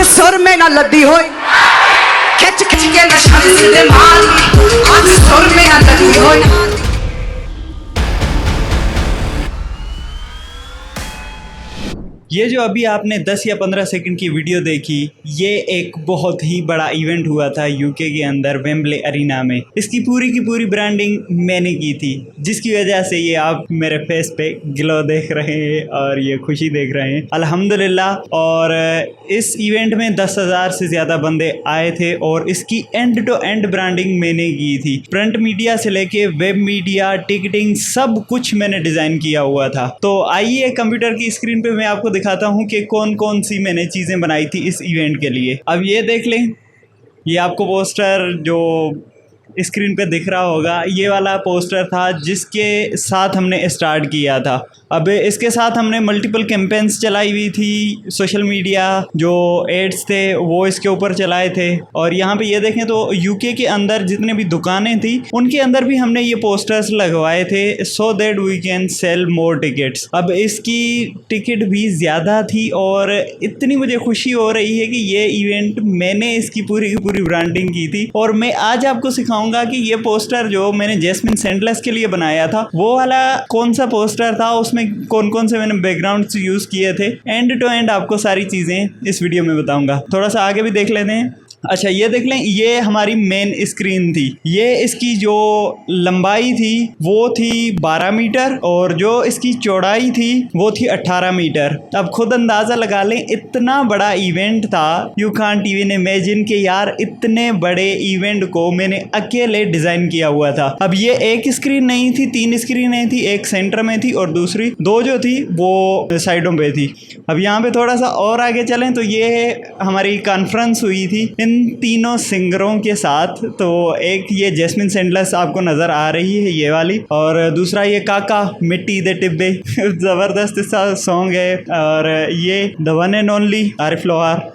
सुर में ना लदी होई खिच खिच के नशा दे माल आज सुर में ना लदी होई। ये जो अभी आपने 10 या 15 सेकंड की वीडियो देखी, ये एक बहुत ही बड़ा इवेंट हुआ था यूके के अंदर वेम्बले अरीना में। इसकी पूरी की पूरी ब्रांडिंग मैंने की थी, जिसकी वजह से ये आप मेरे फेस पे ग्लो देख रहे हैं और ये खुशी देख रहे हैं, अल्हम्दुलिल्लाह। और इस इवेंट में 10,000 से ज़्यादा बंदे आए थे और इसकी एंड टू एंड ब्रांडिंग मैंने की थी। प्रिंट मीडिया से लेके वेब मीडिया, टिकटिंग, सब कुछ मैंने डिज़ाइन किया हुआ था। तो आइए कंप्यूटर की स्क्रीन पे मैं आपको दिखाता हूँ कि कौन कौन सी मैंने चीज़ें बनाई थी इस इवेंट के लिए। अब ये देख लें, ये आपको पोस्टर जो स्क्रीन पे दिख रहा होगा, ये वाला पोस्टर था जिसके साथ हमने स्टार्ट किया था। अब इसके साथ हमने मल्टीपल कैंपेन्स चलाई हुई थी, सोशल मीडिया जो एड्स थे वो इसके ऊपर चलाए थे। और यहाँ पे ये देखें तो यूके के अंदर जितने भी दुकानें थी उनके अंदर भी हमने ये पोस्टर्स लगवाए थे, so that we can sell more tickets. अब इसकी टिकट भी ज़्यादा थी और इतनी मुझे खुशी हो रही है कि ये इवेंट मैंने इसकी पूरी की पूरी ब्रांडिंग की थी। और मैं आज आपको सिखाऊंगा कि ये पोस्टर जो मैंने जैस्मिन सैंडलर्स के लिए बनाया था, वो वाला कौन सा पोस्टर था, उसमें कौन कौन से मैंने बैकग्राउंड्स यूज़ किए थे। एंड टू एंड आपको सारी चीज़ें इस वीडियो में बताऊंगा। थोड़ा सा आगे भी देख लेते हैं। अच्छा, ये देख लें, ये हमारी मेन स्क्रीन थी। ये इसकी जो लंबाई थी वो थी 12 मीटर और जो इसकी चौड़ाई थी वो थी 18 मीटर। अब खुद अंदाज़ा लगा लें, इतना बड़ा इवेंट था, यू कांट इवन इमेजिन कि यार इतने बड़े इवेंट को मैंने अकेले डिज़ाइन किया हुआ था। अब ये एक स्क्रीन नहीं थी, 3 स्क्रीनें थी, एक सेंटर में थी और दूसरी 2 जो थी वो साइडों पे थी। अब यहाँ पे थोड़ा सा और आगे चलें तो ये हमारी कॉन्फ्रेंस हुई थी इन तीनों सिंगरों के साथ। तो एक ये जैस्मिन सैंडलर्स आपको नज़र आ रही है, ये वाली, और दूसरा ये काका मिट्टी दे टिब्बे ज़बरदस्त सा सॉन्ग है, और ये the one and only Arif लोहार।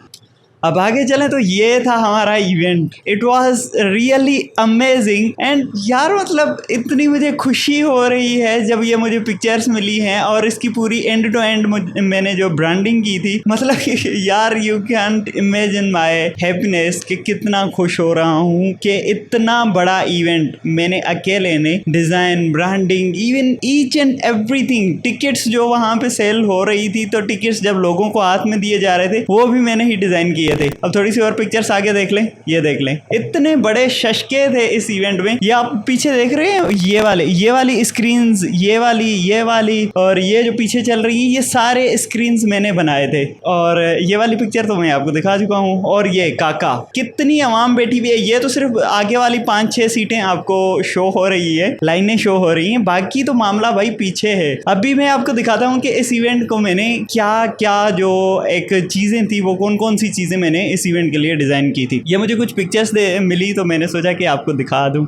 अब आगे चलें तो ये था हमारा event. It was really amazing and यार मतलब इतनी मुझे खुशी हो रही है जब ये मुझे पिक्चर्स मिली हैं और इसकी पूरी एंड टू एंड मैंने जो ब्रांडिंग की थी, मतलब यार you can't imagine my happiness कि कितना खुश हो रहा हूँ कि इतना बड़ा इवेंट मैंने अकेले ने design, branding, even each and everything. Tickets जो वहाँ पे सेल हो रही थी, तो टिकट्स जब लोगों को हाथ में दिए जा रहे थे वो भी मैंने ही डिज़ाइन किए थे। अब थोड़ी सी और पिक्चर्स आगे देख लें, ये देख लें, इतने बड़े शशके थे इस इवेंट में। ये आप पीछे देख रहे हैं, ये वाली स्क्रीन्स, ये वाली और ये जो पीछे चल रही है, ये सारे स्क्रीन्स मैंने बनाए थे। और ये वाली पिक्चर तो मैं आपको दिखा चुका हूँ। और ये काका, कितनी आवाम बैठी हुई है। ये तो सिर्फ आगे वाली 5-6 सीटें आपको शो हो रही है, लाइनें शो हो रही हैं, बाकी तो मामला भाई पीछे है। अभी मैं आपको दिखाता हूँ कि इस इवेंट को मैंने क्या क्या जो एक चीज़ें थी, वो कौन कौन सी चीज़ें मैंने इस इवेंट के लिए डिज़ाइन की थी। ये मुझे कुछ पिक्चर्स मिली तो मैंने सोचा कि आपको दिखा दूं।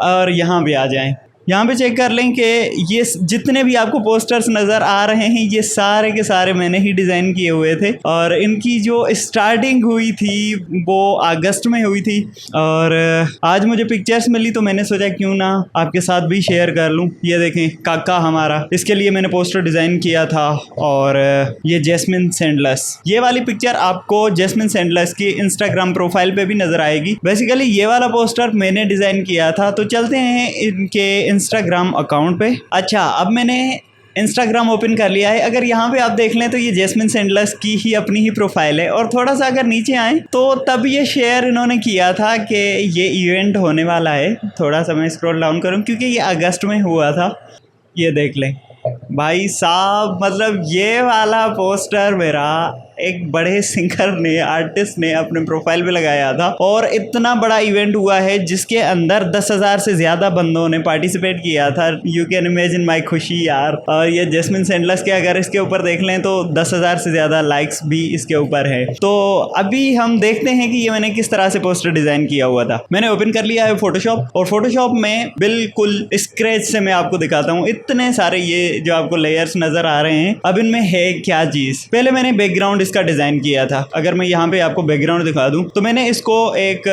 और यहाँ पे आ जाएं, यहाँ पे चेक कर लें कि ये जितने भी आपको पोस्टर्स नज़र आ रहे हैं, ये सारे के सारे मैंने ही डिज़ाइन किए हुए थे। और इनकी जो स्टार्टिंग हुई थी वो अगस्त में हुई थी और आज मुझे पिक्चर्स मिली तो मैंने सोचा क्यों ना आपके साथ भी शेयर कर लूँ। ये देखें, काका हमारा, इसके लिए मैंने पोस्टर डिज़ाइन किया था। और ये जैस्मिन सैंडलर्स, ये वाली पिक्चर आपको जैस्मिन सैंडलर्स की इंस्टाग्राम प्रोफाइल पे भी नज़र आएगी। बेसिकली ये वाला पोस्टर मैंने डिज़ाइन किया था। तो चलते हैं इनके इंस्टाग्राम अकाउंट पे। अच्छा, अब मैंने इंस्टाग्राम ओपन कर लिया है। अगर यहाँ पे आप देख लें तो ये जैस्मिन सैंडलर्स की ही अपनी ही प्रोफाइल है। और थोड़ा सा अगर नीचे आएँ तो तब ये शेयर इन्होंने किया था कि ये इवेंट होने वाला है। थोड़ा सा मैं स्क्रॉल डाउन करूँ क्योंकि ये अगस्त में हुआ था। ये देख लें भाई साहब, मतलब ये वाला पोस्टर मेरा एक बड़े सिंगर ने, आर्टिस्ट ने अपने प्रोफाइल पे लगाया था। और इतना बड़ा इवेंट हुआ है जिसके अंदर 10,000 से ज़्यादा बंदों ने पार्टिसिपेट किया था। यू कैन इमेजिन माई खुशी यार। और ये जैस्मिन सैंडलर्स के अगर इसके ऊपर देख लें तो 10,000 से ज़्यादा लाइक्स भी इसके ऊपर है। तो अभी हम देखते हैं कि ये मैंने किस तरह से पोस्टर डिज़ाइन किया हुआ था। मैंने ओपन कर लिया है फोटोशॉप, और फोटोशॉप में बिल्कुल स्क्रैच से मैं आपको दिखाता हूँ। इतने सारे ये जो आपको लेयर्स नज़र आ रहे हैं, अब इनमें है क्या चीज़। पहले मैंने बैकग्राउंड इसका इसका डिज़ाइन किया था। अगर मैं यहाँ पे आपको बैकग्राउंड दिखा दूँ तो मैंने इसको एक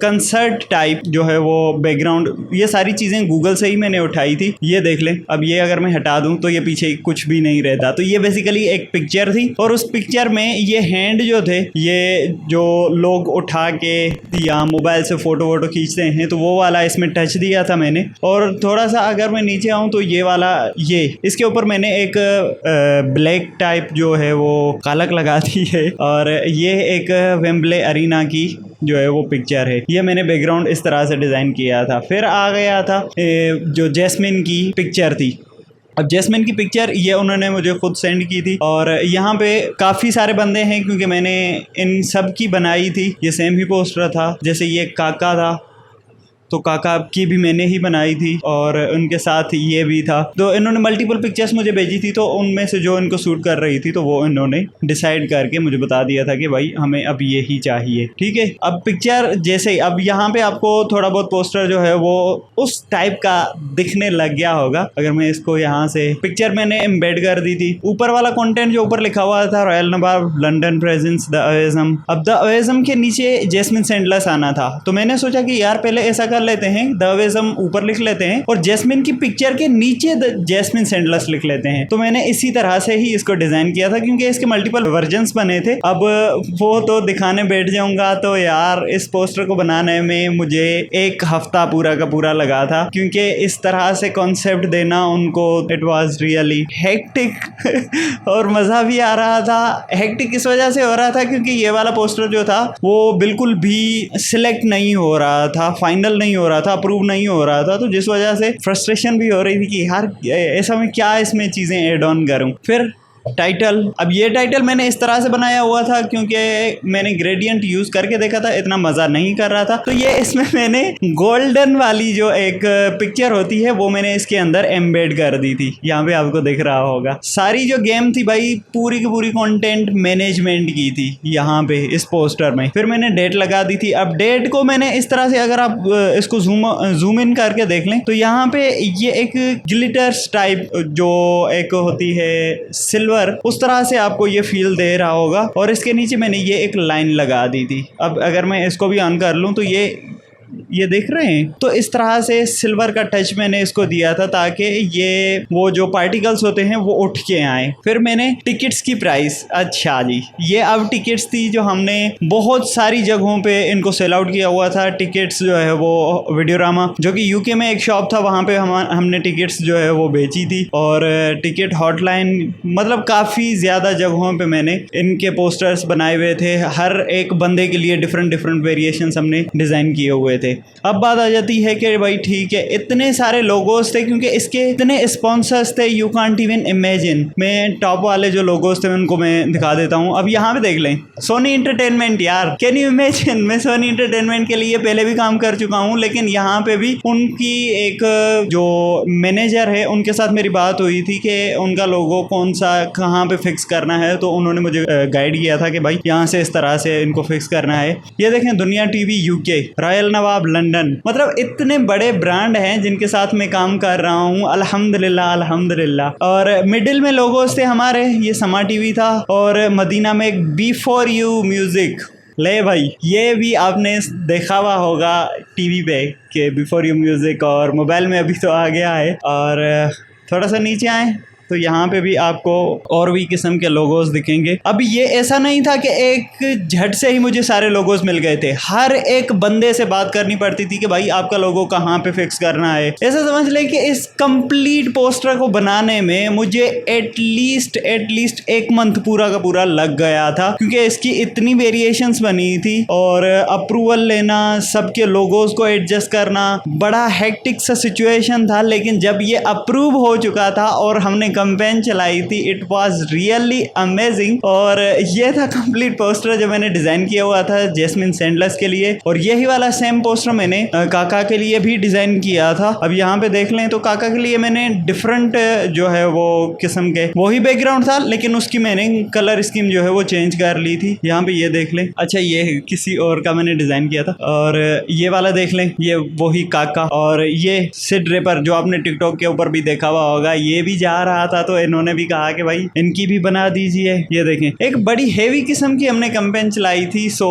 कंसर्ट टाइप जो है वो बैकग्राउंड, ये सारी चीज़ें गूगल से ही मैंने उठाई थी। ये देख लें। अब ये अगर मैं हटा दूँ तो ये पीछे कुछ भी नहीं रहता। तो ये बेसिकली एक पिक्चर थी और उस पिक्चर में ये हैंड जो थे, ये जो लोग उठा के या मोबाइल से फ़ोटो वोटो खींचते हैं, तो वो वाला इसमें टच दिया था मैंने। और थोड़ा सा अगर मैं नीचे आऊँ तो ये वाला, ये इसके ऊपर मैंने एक ब्लैक टाइप जो है वो कालक लगा दी है। और ये एक वेम्बले अरीना की जो है वो पिक्चर है। ये मैंने बैकग्राउंड इस तरह से डिज़ाइन किया था। फिर आ गया था जो जैस्मिन की पिक्चर थी। अब जैस्मिन की पिक्चर ये उन्होंने मुझे खुद सेंड की थी और यहाँ पे काफ़ी सारे बंदे हैं क्योंकि मैंने इन सब की बनाई थी। ये सेम ही पोस्टर था। जैसे ये काका था तो काका की भी मैंने ही बनाई थी और उनके साथ ये भी था। तो इन्होंने मल्टीपल पिक्चर्स मुझे भेजी थी, तो उनमें से जो इनको सूट कर रही थी तो वो इन्होंने डिसाइड करके मुझे बता दिया था कि भाई हमें अब ये ही चाहिए। ठीक है। अब पिक्चर जैसे अब यहाँ पे आपको थोड़ा बहुत पोस्टर जो है वो उस टाइप का दिखने लग गया होगा। अगर मैं इसको यहाँ से पिक्चर मैंने एम्बेड कर दी थी। ऊपर वाला कंटेंट जो ऊपर लिखा हुआ था royal Nawab London presence the ओएज़म, अब द ओएज़म के नीचे जैस्मिन सेंडलर्स आना था। तो मैंने सोचा कि यार पहले ऐसा कर लेते हैं, द ओएज़म ऊपर लिख लेते हैं और जैस्मिन की पिक्चर के नीचे द जैस्मिन सेंडलर्स लिख लेते हैं। तो मैंने इसी तरह से ही इसको डिजाइन किया था क्योंकि इसके मल्टीपल वर्जन्स बने थे। अब वो तो दिखाने बैठ जाऊंगा तो यार इस पोस्टर को बनाने में मुझे एक हफ्ता पूरा का पूरा लगा था क्योंकि इस तरह से कॉन्सेप्ट देना उनको, इट वाज रियली हेक्टिक और मज़ा भी आ रहा था। हेक्टिक इस वजह से हो रहा था क्योंकि ये वाला पोस्टर जो था वो बिल्कुल भी सिलेक्ट नहीं हो रहा था, फाइनल नहीं हो रहा था, अप्रूव नहीं हो रहा था। तो जिस वजह से फ्रस्ट्रेशन भी हो रही थी कि यार ऐसा मैं क्या इसमें चीज़ें ऐड ऑन करूं। फिर टाइटल, अब ये टाइटल मैंने इस तरह से बनाया हुआ था क्योंकि मैंने ग्रेडियंट यूज़ करके देखा था, इतना मज़ा नहीं कर रहा था। तो ये इसमें मैंने गोल्डन वाली जो एक पिक्चर होती है वो मैंने इसके अंदर एम्बेड कर दी थी। यहाँ पे आपको दिख रहा होगा। सारी जो गेम थी भाई पूरी की पूरी कंटेंट मैनेजमेंट की थी यहाँ पे इस पोस्टर में। फिर मैंने डेट लगा दी थी। अब डेट को मैंने इस तरह से, अगर आप इसको जूम इन करके देख लें तो यहाँ पे ये एक ग्लिटर्स टाइप जो एक होती है सिल्वर, उस तरह से आपको ये फील दे रहा होगा। और इसके नीचे मैंने ये एक लाइन लगा दी थी। अब अगर मैं इसको भी ऑन कर लूँ तो ये देख रहे हैं, तो इस तरह से सिल्वर का टच मैंने इसको दिया था ताकि ये वो जो पार्टिकल्स होते हैं वो उठ के आए। फिर मैंने टिकट्स की प्राइस, अच्छा जी, ये अब टिकट्स थी जो हमने बहुत सारी जगहों पे इनको सेल आउट किया हुआ था। टिकट्स जो है वो वीडियोरामा जो कि यूके में एक शॉप था, वहाँ पे हमने टिकट्स जो है वो बेची थी। और टिकट हॉटलाइन, मतलब काफ़ी ज़्यादा जगहों पे मैंने इनके पोस्टर्स बनाए हुए थे। हर एक बंदे के लिए डिफरेंट वेरिएशंस हमने डिज़ाइन किए हुए थे। अब बात आ जाती है कि भाई ठीक है, इतने सारे लोगोस थे क्योंकि इसके इतने स्पॉन्सर्स थे, यू कांट इवन इमेजिन। मैं टॉप वाले जो लोगोस थे उनको मैं दिखा देता हूँ। अब यहाँ पे देख लें, सोनी एंटरटेनमेंट, यार कैन यू इमेजिन, मैं सोनी एंटरटेनमेंट के लिए पहले भी काम कर चुका हूँ, लेकिन यहाँ पे भी उनकी एक जो मैनेजर है उनके साथ मेरी बात हुई थी कि उनका लोगो कौन सा कहाँ पे फिक्स करना है। तो उन्होंने मुझे गाइड किया था कि भाई यहाँ से इस तरह से इनको फिक्स करना है। ये देखें, दुनिया TV UK, royal Nawab London, मतलब इतने बड़े ब्रांड हैं जिनके साथ मैं काम कर रहा हूँ। अल्हम्दुलिल्लाह अल्हम्दुलिल्लाह। और मिडिल में लोगोस थे हमारे, ये समा टीवी था और मदीना में एक बी फॉर यू म्यूजिक। ले भाई, ये भी आपने देखा हुआ होगा टीवी पे कि बिफोर यू म्यूजिक, और मोबाइल में अभी तो आ गया है। और थोड़ा सा नीचे आए तो यहाँ पे भी आपको और भी किस्म के लोगोस दिखेंगे। अब ये ऐसा नहीं था कि एक झट से ही मुझे सारे लोगोस मिल गए थे, हर एक बंदे से बात करनी पड़ती थी कि भाई आपका लोगो कहाँ पे फिक्स करना है। ऐसा समझ लें कि इस कंप्लीट पोस्टर को बनाने में मुझे एटलीस्ट 1 मंथ पूरा का पूरा लग गया था क्योंकि इसकी इतनी वेरिएशंस बनी थी और अप्रूवल लेना, सबके लोगोस को एडजस्ट करना, बड़ा हेक्टिक सा सिचुएशन था। लेकिन जब ये अप्रूव हो चुका था और हमने कैंपेन चलाई थी, इट वाज रियली अमेजिंग। और ये था कंप्लीट पोस्टर जो मैंने डिज़ाइन किया हुआ था जैस्मिन सेंडलर्स के लिए। और यही वाला सेम पोस्टर मैंने काका के लिए भी डिज़ाइन किया था। अब यहाँ पे देख लें तो काका के लिए मैंने डिफरेंट जो है वो किस्म के, वही बैकग्राउंड था लेकिन उसकी मैंने कलर स्कीम जो है वो चेंज कर ली थी। यहाँ पे ये देख लें, अच्छा ये किसी और का मैंने डिज़ाइन किया था। और ये वाला देख लें, ये वही काका। और ये सिड रेपर जो आपने टिकटॉक के ऊपर भी देखा हुआ होगा, ये भी जा रहा रहा था तो इन्होंने भी कहा कि भाई इनकी भी बना दीजिए। ये देखें एक बड़ी हेवी किस्म की हमने कैंपेन चलाई थी। So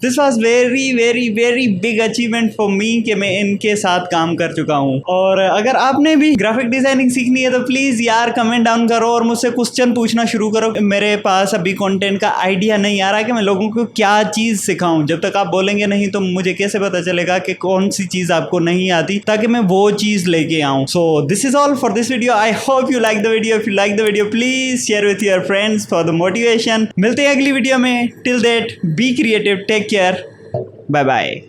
this was very very very big achievement for me कि मैं इनके साथ काम कर चुका हूँ। और अगर आपने भी ग्राफिक डिजाइनिंग सीखनी है तो प्लीज यार कमेंट डाउन करो और मुझसे क्वेश्चन पूछना शुरू करो। मेरे पास अभी कंटेंट का आइडिया नहीं आ रहा कि मैं लोगों को क्या चीज सिखाऊं। जब तक आप बोलेंगे नहीं तो मुझे कैसे पता चलेगा कि कौन सी चीज आपको नहीं आती, ताकि मैं वो चीज लेके आऊं। So this is all for this video. I hope you like the video. If you like the video please share with your friends for the motivation. मिलते हैं अगली वीडियो में। Till that be creative, take care, bye bye.